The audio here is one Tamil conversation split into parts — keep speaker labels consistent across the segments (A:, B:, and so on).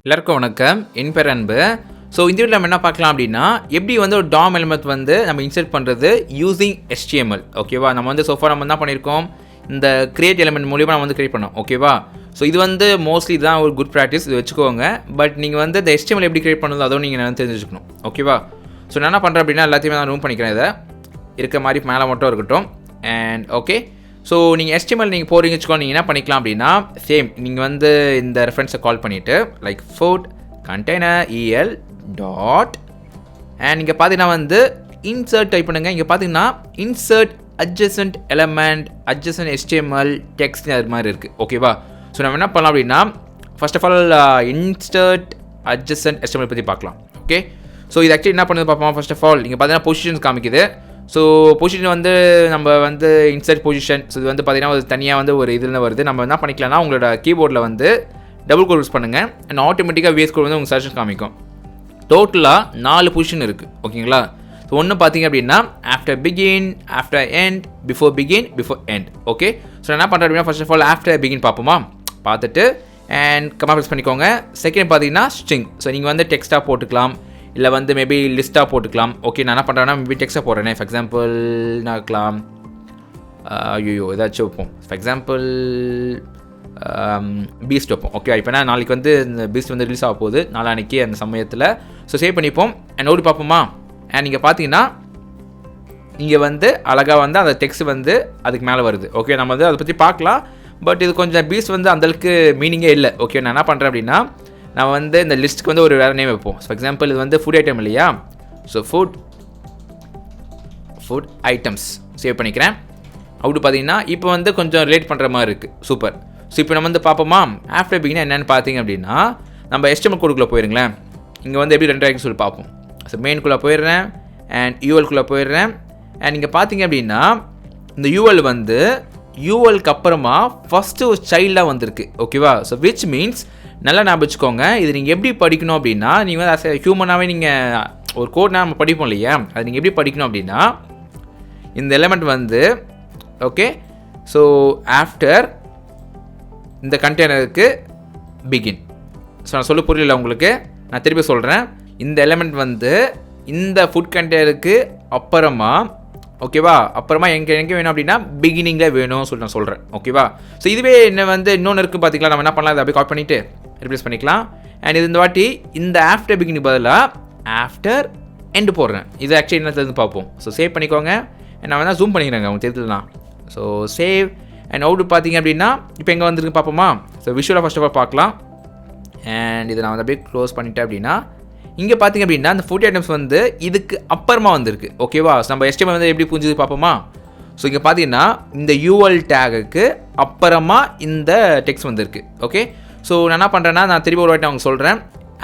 A: எல்லாருக்கும் வணக்கம். என் பேர் அன்பு. ஸோ இந்த வீடியோவில் நம்ம என்ன பார்க்கலாம் அப்படின்னா, எப்படி வந்து ஒரு DOM எலிமெண்ட் வந்து நம்ம இன்சர்ட் பண்ணுறது யூஸிங் HTML. ஓகேவா, நம்ம வந்து சோஃபா நம்ம என்ன பண்ணியிருக்கோம், இந்த கிரியேட் எலிமெண்ட் மூலியமாக நம்ம வந்து கிரியேட் பண்ணோம். ஓகேவா, ஸோ இது வந்து மோஸ்ட்லி இதுதான் ஒரு குட் ப்ராக்டிஸ், இது வச்சுக்கோங்க. பட் நீங்கள் வந்து இந்த HTML எப்படி கிரியேட் பண்ணுறது அதுவும் நீங்கள் வந்து தெரிஞ்சுக்கணும். ஓகேவா, ஸோ நான் என்ன பண்ணுறேன் அப்படின்னா எல்லாத்தையுமே நான் ரூம் பண்ணிக்கிறேன். இதை இருக்க மாதிரி மேலே மட்டும் இருக்கட்டும். அண்ட் ஓகே, ஸோ நீங்கள் HTML நீங்கள் போகிறீங்க வச்சுக்கோ, நீங்கள் என்ன பண்ணிக்கலாம் அப்படின்னா சேம் நீங்கள் வந்து இந்த ரெஃபரன்ஸை கால் பண்ணிவிட்டு like food container EL dot and இங்கே பார்த்தீங்கன்னா வந்து இன்சர்ட் டைப் பண்ணுங்கள். இங்கே பார்த்தீங்கன்னா insert adjacent element adjacent HTML text அது மாதிரி இருக்குது. ஓகேவா, ஸோ நம்ம என்ன பண்ணலாம் அப்படின்னா first of all insert adjacent HTML பற்றி பார்க்கலாம். ஓகே, ஸோ இது ஆக்சுவலி என்ன பண்ணுறது பார்ப்போம். ஃபர்ஸ்ட் ஆஃப் ஆல் இங்கே பார்த்தீங்கன்னா பொசிஷன்ஸ் காமிக்குது. ஸோ பொசிஷன் வந்து நம்ம வந்து இன்சர்ட் பொசிஷன், ஸோ இது வந்து பார்த்திங்கன்னா ஒரு தனியாக வந்து ஒரு இதில் வருது. நம்ம என்ன பண்ணிக்கலாம்னா உங்களோட கீபோர்டில் வந்து டபுள் கோட் யூஸ் பண்ணுங்கள் அண்ட் ஆட்டோமேட்டிக்காக VS கோட் வந்து உங்கள் சர்ச்சஸ் காமிக்கும். டோட்டலாக 4 பொசிஷன் இருக்குது. ஓகேங்களா, ஸோ ஒன்று பார்த்தீங்க அப்படின்னா after begin, after end, before begin, before end. Okay, so நான் என்ன பண்ணுறேன் அப்படின்னா first of all after begin பார்ப்போமா, பார்த்துட்டு அண்ட் கமா ப்ரெஸ் பண்ணிக்கோங்க. செகண்ட் பார்த்தீங்கன்னா ஸ்ட்ரிங், ஸோ நீங்கள் வந்து டெக்ஸ்ட்டாக போட்டுக்கலாம், இல்லை வந்து மேபி லிஸ்ட்டாக போட்டுக்கலாம். ஓகே, நான் என்ன பண்ணுறேன்னா மேபி டெக்ஸ்ட்டாக போடுறேன். ஃபார் எக்ஸாம்பிள் நான் இருக்கலாம் ஏதாச்சும் வைப்போம். ஃபார் எக்ஸாம்பிள் பீஸ்ட் வைப்போம். ஓகே, இப்போ நான் நாளைக்கு வந்து இந்த பீஸ்ட் வந்து ரிலீஸ் ஆக போகுது நாளான்னைக்கு அந்த சமயத்தில். ஸோ சேவ் பண்ணிப்போம் அண்ட் ஓடி பார்ப்போமா. அண்ட் நீங்கள் பார்த்தீங்கன்னா இங்கே வந்து அழகாக வந்து அந்த டெக்ஸ்ட் வந்து அதுக்கு மேலே வருது. ஓகே, நம்ம வந்து அதை பற்றி பார்க்கலாம். பட் இது கொஞ்சம் பீஸ்ட் வந்து அந்தளவுக்கு மீனிங்கே இல்லை. ஓகே, நான் என்ன பண்ணுறேன் அப்படின்னா நான் வந்து இந்த லிஸ்ட்டுக்கு வந்து ஒரு வேறு நேம் வைப்போம். ஃபார் எக்ஸாம்பிள் இது வந்து ஃபுட் ஐட்டம் இல்லையா, ஸோ ஃபுட் ஐட்டம்ஸ் சேவ் பண்ணிக்கிறேன். அப்படி பார்த்தீங்கன்னா இப்போ வந்து கொஞ்சம் ரிலேட் பண்ணுற மாதிரி இருக்குது. சூப்பர். ஸோ இப்போ நம்ம வந்து பார்ப்போமா ஆஃப்டர் பிகின் என்னென்னு பார்த்தீங்க அப்படின்னா நம்ம HTML கோடுக்குள்ளே போயிருங்களேன். இங்கே வந்து எப்படி ரெண்டு ஆகிட்டு சொல்லி பார்ப்போம். ஸோ மெயின்குள்ளே போயிடுறேன் அண்ட் UL-குள்ளே போயிடுறேன். அண்ட் இங்கே பார்த்தீங்க அப்படின்னா இந்த UL வந்து UL-க்கு அப்புறமா ஃபஸ்ட்டு ஒரு சைல்டாக வந்திருக்கு. ஓகேவா, ஸோ விச் மீன்ஸ் நல்லா ஞாபகம் வச்சுக்கோங்க, இது நீங்கள் எப்படி படிக்கணும் அப்படின்னா நீங்கள் வந்து ஆஸ் ஹியூமனாகவே நீங்கள் ஒரு கோட்னா நம்ம படிப்போம் இல்லையா, அது நீங்கள் எப்படி படிக்கணும் அப்படின்னா இந்த எலிமெண்ட் வந்து ஓகே, ஸோ ஆஃப்டர் இந்த கண்டெய்னருக்கு பிகின். ஸோ நான் சொல்ல புரியல உங்களுக்கு, நான் திருப்பி சொல்கிறேன். இந்த எலிமெண்ட் வந்து இந்த ஃபுட் கண்டெய்னருக்கு அப்புறமா ஓகேவா, அப்புறமா எங்கே வேணும் அப்படின்னா பிகினிங்கில் வேணும் சொல்லி நான் சொல்கிறேன். ஓகேவா, ஸோ இதுவே என்ன வந்து இன்னொன்று இருக்குது பார்த்திங்களா, நம்ம என்ன பண்ணலாம், அதை அப்படியே காப்பி பண்ணிவிட்டு ரிப்ளேஸ் பண்ணிக்கலாம். அண்ட் இது இந்த வாட்டி இந்த ஆஃப்டர் பிகினிங் பதிலாக ஆஃப்டர் எண்ட் போடுறேன். இது ஆக்சுவலி என்ன தெரிஞ்சு பார்ப்போம். ஸோ சேவ் பண்ணிக்கோங்க. நான் வேணால் ஜூம் பண்ணிக்கிறேங்க அவங்க தெரிஞ்சுலாம். ஸோ சேவ் அண்ட் அவுட் பார்த்தீங்க அப்படின்னா இப்போ எங்கே வந்துருக்கு பார்ப்போமா. ஸோ விஷுவலாக ஃபர்ஸ்ட் ஆஃப் ஆல் பார்க்கலாம். அண்ட் இதை நான் வந்து அப்படியே க்ளோஸ் பண்ணிட்டேன் அப்படின்னா இங்கே பார்த்தீங்க அப்படின்னா அந்த ஃபுட் ஐட்டம்ஸ் வந்து இதுக்கு அப்புறமா வந்திருக்கு. ஓகேவா, ஸோ நம்ம HTML வந்து எப்படி புரிஞ்சுது பார்ப்போமா. ஸோ இங்கே பார்த்தீங்கன்னா இந்த UL டேகுக்கு அப்புறமா இந்த டெக்ஸ்ட் வந்திருக்கு. ஓகே, ஸோ நான் என்ன பண்ணுறேன்னா நான் திருப்பி ஒரு வாட்டி அவங்க சொல்கிறேன்.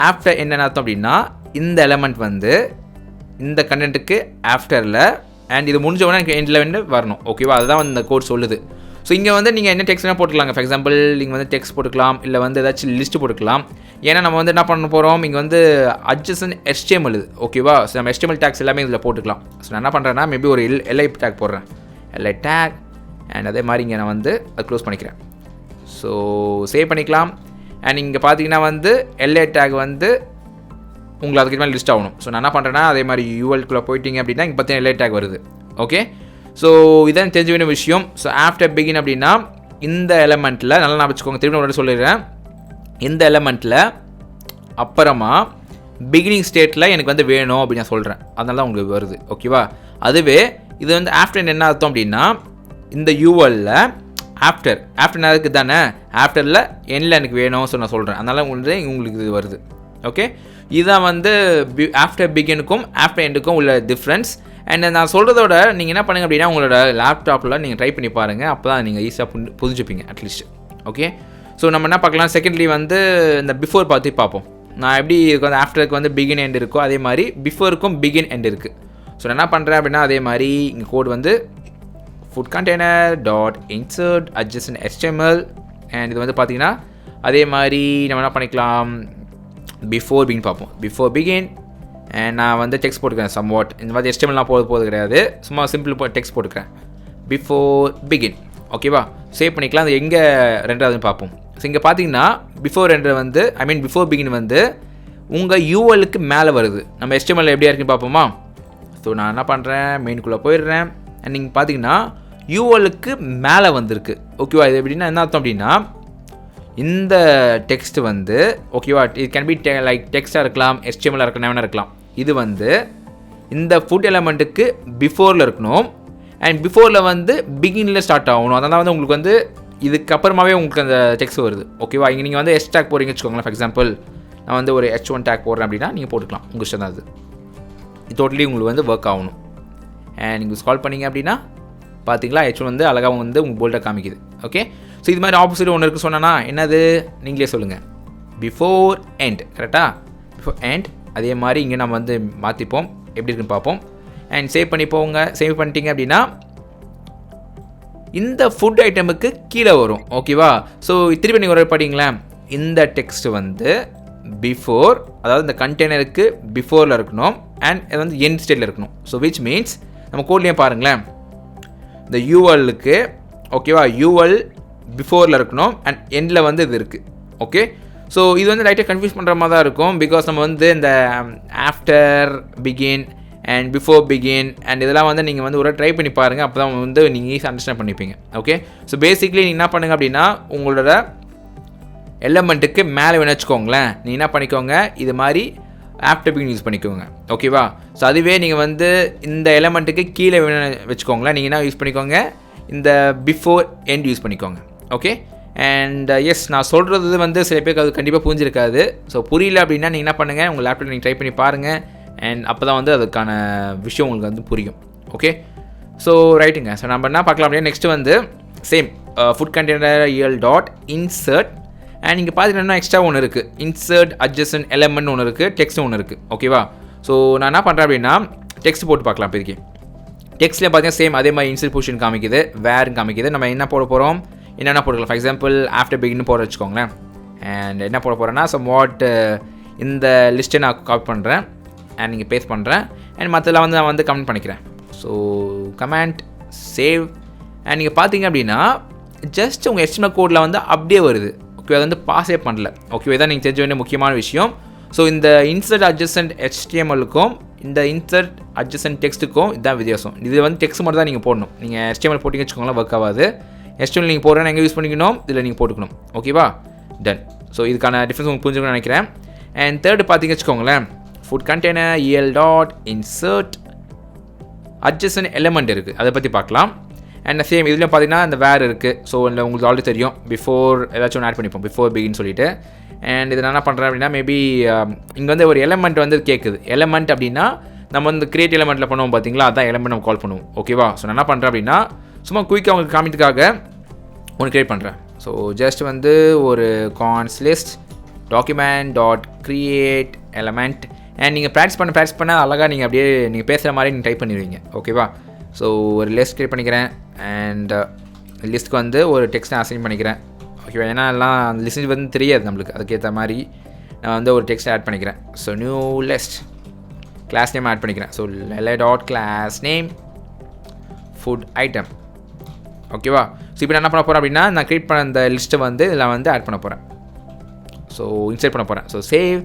A: ஆஃப்டர் என்னென்ன அர்த்தம் அப்படின்னா இந்த எலமெண்ட் வந்து இந்த கண்டென்ட்டுக்கு ஆஃப்டரில் அண்ட் இது முடிஞ்சவொடனே எனக்கு எண்டில் வந்து வரணும். ஓகேவா, அதுதான் இந்த கோட் சொல்லுது. ஸோ இங்கே வந்து நீங்கள் என்ன டெக்ஸ்ட்னா போட்டுக்கலாங்க. ஃபார் எக்ஸாம்பிள் நீங்கள் வந்து டெக்ஸ்ட் போட்டுக்கலாம், இல்லை வந்து ஏதாச்சும் லிஸ்ட்டு போட்டுக்கலாம். ஏன்னா நம்ம வந்து என்ன பண்ண போகிறோம், இங்கே வந்து அட்ஜசன்ட் HTML இது. ஓகேவா, ஸோ நம்ம HTML டேக்ஸ் எல்லாமே இதில் போட்டுக்கலாம். ஸோ நான் என்ன பண்ணுறேன்னா மேபி ஒரு LI டேக் போடுறேன், LI டேக் அண்ட் அதே மாதிரி இங்கே நான் வந்து அது க்ளோஸ் பண்ணிக்கிறேன். ஸோ சேவ் பண்ணிக்கலாம். அண்ட் இங்கே பார்த்தீங்கன்னா வந்து LI டேக் வந்து உங்களுக்கு அதுக்கு மேலே லிஸ்ட் ஆகணும். ஸோ நான் என்ன பண்ணுறேன்னா அதே மாதிரி UL-குள்ளே போயிட்டீங்க அப்படின்னா இங்கே பார்த்தீங்கன்னா LI டேக் வருது. ஓகே, ஸோ இதான் தெரிஞ்ச வேண்டிய விஷயம். ஸோ ஆஃப்டர் பிகின் அப்படின்னா இந்த எலமெண்ட்டில் நல்லா நான் வச்சுக்கோங்க, திரும்ப ஒரு சொல்லிடுறேன். இந்த எலமெண்ட்டில் அப்புறமா பிகினிங் ஸ்டேட்டில் எனக்கு வந்து வேணும் அப்படின்னு நான் சொல்கிறேன், அதனால தான் உங்களுக்கு வருது. ஓகேவா, அதுவே இது வந்து ஆஃப்டர் என்ன அர்த்தம் அப்படின்னா இந்த UL-ல ஆஃப்டர் நேரத்துக்கு தானே, ஆஃப்டரில் எண்டில் எனக்கு வேணும் ஸோ நான் சொல்கிறேன், அதனால உங்களுக்கு இது வருது. ஓகே, இதுதான் வந்து ஆஃப்டர் பிகினுக்கும் ஆஃப்டர் எண்டுக்கும் உள்ள டிஃப்ரென்ஸ். அண்ட் நான் சொல்கிறதோட நீங்கள் என்ன பண்ணுங்கள் அப்படின்னா உங்களோட லேப்டாப்பில் நீங்கள் ட்ரை பண்ணி பாருங்கள், அப்போ தான் நீங்கள் ஈஸியாக புரிஞ்சுப்பீங்க அட்லீஸ்ட். ஓகே, ஸோ நம்ம என்ன பார்க்கலாம், செகண்ட்லி வந்து இந்த பிஃபோர் பார்ப்போம். நான் எப்படி இதுக்கு வந்து ஆஃப்டருக்கு வந்து பிகின் எண்ட் இருக்கோ அதே மாதிரி பிஃபோருக்கும் பிகின் எண்ட் இருக்குது. ஸோ நான் என்ன பண்ணுறேன் அப்படின்னா அதே மாதிரி இங்கே கோட் வந்து food container dot insert adjacent HTML and இது வந்து பார்த்தீங்கன்னா அதே மாதிரி நம்ம என்ன பண்ணிக்கலாம் பிஃபோர் பிகின் பார்ப்போம். பிஃபோர் பிகின் அண்ட் நான் வந்து டெக்ஸ்ட் போட்டுக்கிறேன் சம்வாட். இந்த மாதிரி HTML போது கிடையாது, சும்மா சிம்பிள் டெக்ஸ்ட் போட்டுக்கிறேன் பிஃபோர் பிகின். ஓகேவா, சேவ் பண்ணிக்கலாம். அது எங்கே ரெண்டாவதுன்னு பார்ப்போம். ஸோ இங்கே பார்த்தீங்கன்னா beforeEnd வந்து before begin வந்து உங்கள் யூஎலுக்கு மேலே வருது. நம்ம HTML எப்படியா இருக்குன்னு பார்ப்போமா? ஸோ நான் என்ன பண்ணுறேன், மெயின்குள்ளே போயிடுறேன். அண்ட் நீங்கள் பார்த்தீங்கன்னா யூஎலுக்கு மேலே வந்திருக்கு. ஓகேவா? இது எப்படின்னா என்ன அர்த்தம் அப்படின்னா, இந்த டெக்ஸ்ட் வந்து ஓகேவா, இது கேன் பி லைக் டெக்ஸ்ட்டாக இருக்கலாம், HTML இருக்கலாம், என்ன இருக்கலாம். இது வந்து இந்த ஃபுட் எலமெண்ட்டுக்கு பிஃபோரில் இருக்கணும். அண்ட் பிஃபோரில் வந்து பிகினில் ஸ்டார்ட் ஆகணும். அதனால் வந்து உங்களுக்கு வந்து இதுக்கப்புறமாவே உங்களுக்கு அந்த டெக்ஸ்ட் வருது. ஓகேவா? இங்கே நீங்கள் வந்து H டேக் போகிறீங்க வச்சுக்கோங்களேன். ஃபார் எக்ஸாம்பிள் நான் வந்து ஒரு H1 டேக் போடுறேன் அப்படின்னா நீங்கள் போட்டுக்கலாம், உங்கள் இஷ்டம் தான் அது. இது டோட்டலி உங்களுக்கு வந்து ஒர்க் ஆகணும். அண்ட் நீங்கள் ஸ்கால் பண்ணிங்க அப்படின்னா பார்த்தீங்களா, H1 வந்து அழகாக வந்து உங்களுக்கு போல்டாக காமிக்குது. ஓகே, ஸோ இது மாதிரி ஆப்போசிட் ஒன்று இருக்குது சொன்னா என்னது நீங்களே சொல்லுங்கள். beforeEnd கரெக்டாக, beforeEnd. அதே மாதிரி இங்கே நம்ம வந்து மாற்றிப்போம், எப்படி இருக்குன்னு பார்ப்போம். அண்ட் சேவ் பண்ணி போங்க. சேவ் பண்ணிட்டீங்க அப்படின்னா இந்த ஃபுட் ஐட்டமுக்கு கீழே வரும். ஓகேவா? ஸோ திருப்பி நீங்கள் ஒரு படிங்களேன். இந்த டெக்ஸ்ட் வந்து பிஃபோர், அதாவது இந்த கண்டெய்னருக்கு பிஃபோரில் இருக்கணும். அண்ட் இது வந்து எண்ட் ஸ்டேட்டில் இருக்கணும். ஸோ விச் மீன்ஸ் நம்ம கோட்லேயே பாருங்களேன், இந்த யூஎல்லுக்கு ஓகேவா, யூஎல் பிஃபோரில் இருக்கணும் அண்ட் எண்டில் வந்து இது இருக்குது. ஓகே, ஸோ இது வந்து லைட்டாக கன்ஃபியூஸ் பண்ணுற மாதிரி தான் இருக்கும். பிகாஸ் நம்ம வந்து இந்த after begin and before begin and இதெல்லாம் வந்து நீங்கள் வந்து ஒரு ட்ரை பண்ணி பாருங்கள். அப்போ தான் வந்து நீங்கள் ஈஸியாக அண்டர்ஸ்டாண்ட் பண்ணிப்பீங்க. ஓகே, ஸோ பேசிக்லி நீங்கள் என்ன பண்ணுங்க அப்படின்னா, உங்களோட எலமெண்ட்டுக்கு மேலே வேணும் வச்சுக்கோங்களேன், நீங்கள் என்ன பண்ணிக்கோங்க, இது மாதிரி ஆஃப்டர் பிகின் யூஸ் பண்ணிக்கோங்க. ஓகேவா? ஸோ அதுவே நீங்கள் வந்து இந்த எலமெண்ட்டுக்கு கீழே வேணும் வச்சுக்கோங்களேன், நீங்கள் என்ன யூஸ் பண்ணிக்கோங்க, இந்த beforeEnd யூஸ் பண்ணிக்கோங்க. ஓகே, அண்ட் எஸ் நான் சொல்கிறது வந்து சில பேருக்கு அது கண்டிப்பாக புரிஞ்சிருக்காது. ஸோ புரியல அப்படின்னா நீங்கள் என்ன பண்ணுங்கள், உங்கள் லேப்டாப் நீங்கள் ட்ரை பண்ணி பாருங்கள். அண்ட் அப்போ தான் வந்து அதுக்கான விஷயம் உங்களுக்கு வந்து புரியும். ஓகே, ஸோ ரைட்டுங்க. ஸோ நம்ம என்ன பார்க்கலாம் அப்படின்னா, நெக்ஸ்ட்டு வந்து same food container EL dot insert. And நீங்கள் பார்த்தீங்கன்னா எக்ஸ்ட்ரா ஒன்று இருக்குது, insertAdjacentElement ஒன்று இருக்குது, டெக்ஸ்ட் ஒன்று இருக்குது. ஓகேவா? ஸோ நான் என்ன பண்ணுறேன் அப்படின்னா, டெக்ஸ்ட் போட்டு பார்க்கலாம். இப்போதைக்கு டெக்ஸ்ட்லேயே பார்த்தீங்கன்னா சேம் அதே மாதிரி இன்சர்ட் பொசிஷன் காமிக்குது, வேர்னு காமிக்குது. நம்ம என்ன போட போகிறோம், என்னென்ன போட்டுக்கலாம். ஃபார் எக்ஸாம்பிள் ஆஃப்டர் பிகின் போட வச்சுக்கோங்களேன். அண்ட் என்ன போட போகிறேன்னா, சம் வாட் இந்த லிஸ்ட்டை நான் காப்பி பண்ணுறேன் அண்ட் நீங்கள் பேஸ்ட் பண்ணுறேன். அண்ட் மற்றதெல்லாம் வந்து நான் வந்து கமெண்ட் பண்ணிக்கிறேன். So comment save. அண்ட் நீங்கள் பார்த்தீங்க அப்படின்னா ஜஸ்ட் உங்கள் HTML கோடில் வந்து அப்படியே வருது. ஓகே, அது வந்து பாஸே பண்ணல. ஓகே, இதான் நீங்கள் தெரிஞ்ச வேண்டிய முக்கியமான விஷயம். ஸோ இந்த insertAdjacentHTML-க்கும் இந்த insertAdjacentText-க்கும் இதுதான் வித்தியாசம். இது வந்து டெக்ஸ்ட் மட்டும் தான் நீங்கள் போடணும். நீங்கள் HTML போட்டிங்க வச்சுக்கோங்களேன், ஒர்க் ஆகாது. HTML நீங்கள் போடுறேன்னு எங்கே யூஸ் பண்ணிக்கணும், இதில் நீங்கள் போட்டுக்கணும். ஓகேவா? டன். ஸோ இதுக்கான டிஃப்ரென்ஸ் உங்களுக்கு புரிஞ்சுக்கணும்னு நினைக்கிறேன். அண்ட் தேர்டு பார்த்தீங்க வச்சுக்கோங்களேன், food container EL dot insertAdjacentElement இருக்குது, அதை பற்றி பார்க்கலாம். அண்ட் சேம் இதுலேயும் பார்த்தீங்கன்னா இந்த வேர் இருக்குது. ஸோ இல்லை உங்களுக்கு ஆல்ரெடி தெரியும், பிஃபோர் ஏதாச்சும் ஒன்று ஆட் பண்ணிப்போம், பிஃபோர் பிகின்னு சொல்லிட்டு. அண்ட் இது நான் என்ன பண்ணுறேன் அப்படின்னா, மேபி இங்கே வந்து ஒரு எலமெண்ட் வந்து கேட்குது. எலமெண்ட் அப்படின்னா நம்ம வந்து கிரியேட் எலமெண்ட்டில் பண்ணுவோம் பார்த்தீங்களா, அதான் எலமெண்ட் நம்ம கால் பண்ணுவோம். ஓகேவா? ஸோ நான் என்ன பண்ணுறேன் அப்படின்னா, சும்மா குயிக்காக உங்களுக்கு காமிக்கிறதுக்காக ஒன்று கிரியேட் பண்ணுறேன். ஸோ ஜஸ்ட் வந்து ஒரு const list document dot create element. And நீங்கள் ப்ராக்டிஸ் பண்ண அழகாக நீங்கள் அப்படியே நீங்கள் பேசுகிற மாதிரி நீங்கள் டைப் பண்ணிடுவீங்க. ஓகேவா? ஸோ ஒரு லிஸ்ட் கிரியேட் பண்ணிக்கிறேன். அண்ட் லிஸ்ட்டுக்கு வந்து ஒரு டெக்ஸ்ட் அசைன் பண்ணிக்கிறேன். ஓகேவா? ஏன்னா எல்லாம் அந்த லிஸ்ட் வந்து தெரியாது நம்மளுக்கு, அதுக்கேற்ற மாதிரி நான் வந்து ஒரு டெக்ஸ்ட் ஆட் பண்ணிக்கிறேன். So new list, class name add பண்ணிக்கிறேன். So dot class name food item. ஓகேவா? ஸோ இப்போ நான் என்ன பண்ண போகிறேன் அப்படின்னா, நான் கிரியேட் பண்ண அந்த லிஸ்ட்டை வந்து இதில் வந்து ஆட் பண்ண போகிறேன். ஸோ இன்சர்ட் பண்ண போகிறேன். So save.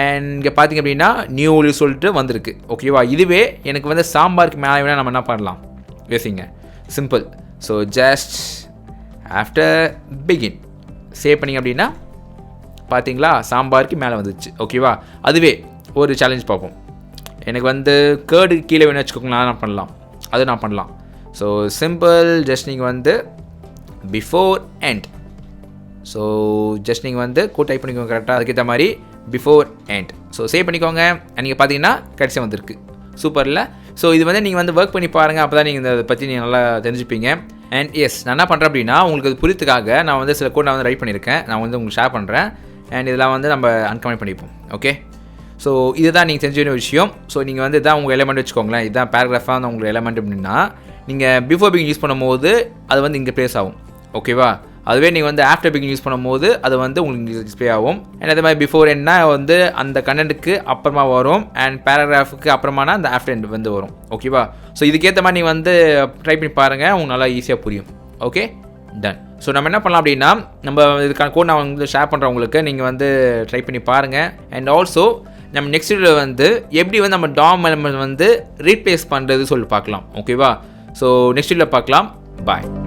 A: அண்ட் இங்கே பார்த்திங்க அப்படின்னா நியூ சொல்லிட்டு வந்திருக்கு. ஓகேவா? இதுவே எனக்கு வந்து சாம்பாருக்கு மேலே வேணால் நம்ம என்ன பண்ணலாம், பேசிங்க simple. So just after begin save பண்ணிங்க அப்படின்னா பார்த்தீங்களா, சாம்பாருக்கு மேலே வந்துச்சு. ஓகேவா? அதுவே ஒரு சேலஞ்ச் பார்ப்போம். எனக்கு வந்து கேர்டுக்கு கீழே வேணும் வச்சுக்கோங்களேன், நான் பண்ணலாம், அது நான் பண்ணலாம். ஸோ சிம்பிள், ஜஸ்ட் நீங்கள் வந்து beforeEnd. ஸோ ஜஸ்ட் நீங்கள் வந்து டைப் பண்ணிக்கோங்க கரெக்டாக, அதுக்கேற்ற மாதிரி beforeEnd. ஸோ சேவ் பண்ணிக்கோங்க. நீங்கள் பார்த்தீங்கன்னா கடைசியாக வந்திருக்கு. சூப்பர் இல்லை? ஸோ இது வந்து நீங்கள் வந்து ஒர்க் பண்ணி பாருங்கள், அப்போ தான் நீங்கள் இதை பற்றி நீங்கள் நல்லா தெரிஞ்சுப்பீங்க. அண்ட் எஸ் நான் என்ன பண்ணுறேன் அப்படின்னா, உங்களுக்கு அது புரித்துக்காக நான் வந்து சில கோட் நான் வந்து ரைட் பண்ணியிருக்கேன், நான் வந்து உங்களுக்கு ஷேர் பண்ணுறேன். அண்ட் இதெல்லாம் வந்து நம்ம அன்கமெண்ட் பண்ணிப்போம். ஓகே, ஸோ இதுதான் நீங்கள் தெரிஞ்ச வேண்டிய விஷயம். ஸோ நீங்கள் வந்து இதான் உங்கள் எலமெண்ட் வச்சுக்கோங்களேன், இதுதான் பேராகிராஃபாக தான் உங்கள் எலமெண்ட் அப்படின்னா, நீங்கள் பிஃபோர் பிகின் யூஸ் பண்ணும்போது அது வந்து இங்கே ப்ளேஸ் ஆகும். ஓகேவா? அதுவே நீங்கள் வந்து ஆஃப்டர் பிகின் யூஸ் பண்ணும்போது அது வந்து உங்களுக்கு டிஸ்பிளே ஆகும். அண்ட் அதே மாதிரி beforeEndனா வந்து அந்த கண்டென்ட்டுக்கு அப்புறமா வரும், அண்ட் பேராகிராஃபுக்கு அப்புறமானா அந்த afterEnd வந்து வரும். ஓகேவா? ஸோ இதுக்கேற்ற மாதிரி நீங்கள் வந்து ட்ரை பண்ணி பாருங்கள், உங்களுக்கு நல்லா ஈஸியாக புரியும். Okay, ton. ஸோ நம்ம என்ன பண்ணலாம் அப்படின்னா, நம்ம இதுக்கான கோட் நான் வந்து ஷேர் பண்ணுறேன் உங்களுக்கு, நீங்கள் வந்து ட்ரை பண்ணி பாருங்கள். அண்ட் ஆல்சோ நம்ம நெக்ஸ்ட் வீடியோவில் வந்து எப்படி வந்து நம்ம டாம் எலிமெண்ட் வந்து ரீப்ளேஸ் பண்ணுறது சொல்லி பார்க்கலாம். ஓகேவா? ஸோ நெக்ஸ்ட் வீடியோவில் பார்க்கலாம். பாய்.